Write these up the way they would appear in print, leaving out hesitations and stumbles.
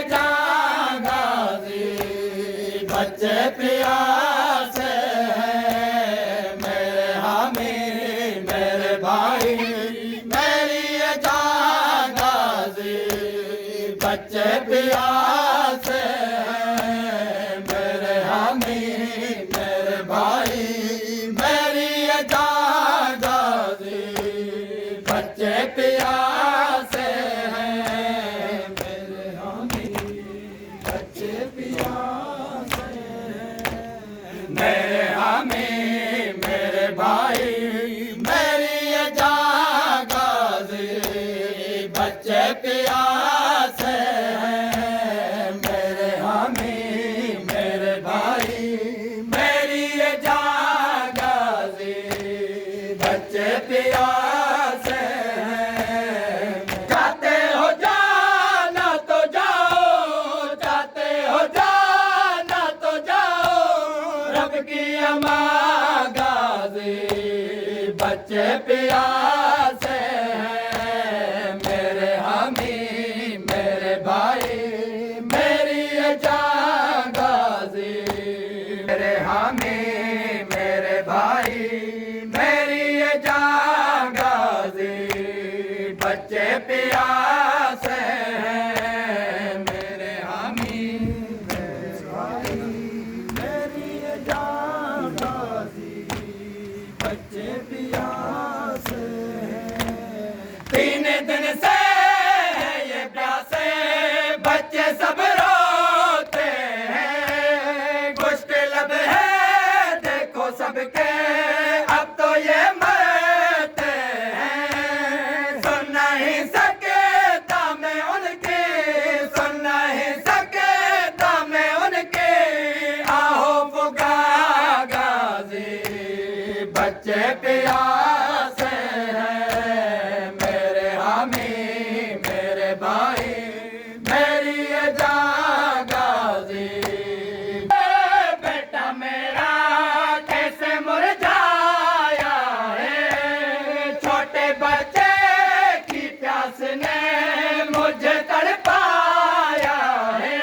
जान गाजी, बच्चे प्यासे हैं मेरे हामी मेरे भाई, मेरी ये जान गाजी, बच्चे प्यासे हैं मेरे हामी मेरे भाई, मेरी ये जान गाजी, बच्चे प्यासे हैं मेरे हामी बच्चे प्यासे हैं मेरे हामी मेरे भाई, मेरी ये जान गाजी, बच्चे प्यासे हैं मेरे हामी मेरे भाई, मेरी ये जान गाजी, बच्चे प्यासे हैं। जाते हो जाना तो जाओ, जाते हो जाना तो जाओ, रब की अमा गाजी, बच्चे प्यासे हैं मेरे हामी मेरे भाई, मेरी ये जान गाजी, मेरे हामी मेरे भाई, मेरी ये जान गाजी, बच्चे प्यासे हैं मेरे हामी मेरे भाई, मेरी ये जान गाजी, बच्चे प्यासे हैं। 3 दिन से है ये प्यासे, बच्चे सब रोते हैं, गुश्त लब है देखो सबके, अब तो ये मरते हैं। सुन नहीं सकता मैं उनकी, सुन नहीं सकता मैं उनकी, आहो पुका गाजी, बच्चे प्यासे हैं मेरे हामी मेरे भाई, मेरी ये जान गाजी। बेटा मेरा कैसे मुरझाया है, छोटे बच्चे की प्यास ने मुझे तड़पाया है,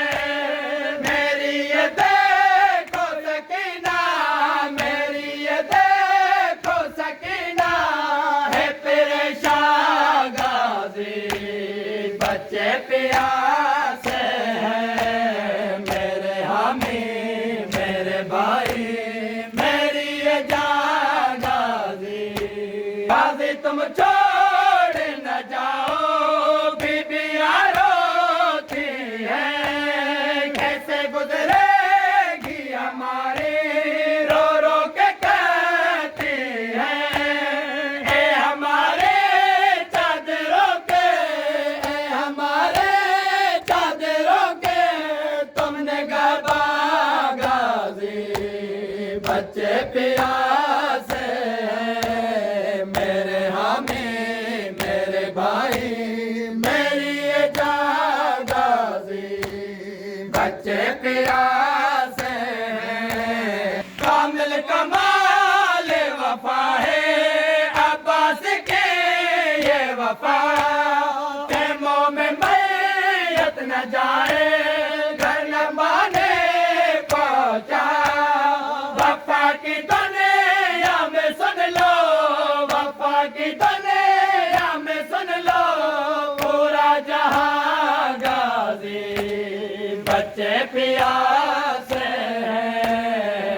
मेरी ये देखो सकीना, मेरी ये देखो सकीना, है परेशान गाजी, बच्चे प्यासे हैं मेरे हामी मेरे भाई, मेरी ये जान गाजी। गाजी तुम छोड़ न जाओ, बीबियां रोती है, कैसे गुजरेगी हमारी, रो रो के कहती है, ए हमारे चादरों के, ए हमारे चादरों के, तुमने गबा गाजी, बच्चे प्यासे हैं मेरे हामी मेरे भाई, मेरी ये जान गाजी, बच्चे प्यासे हैं। कामिल कमाल वफा है अब्बास के ये वफा, खेमों में मैयत न जाए, घर लंबाने पहुंचा, वफा की दुनिया में सुन लो, वफा की दुनिया में सुन लो, पूरा जहां गाजी, बच्चे प्यासे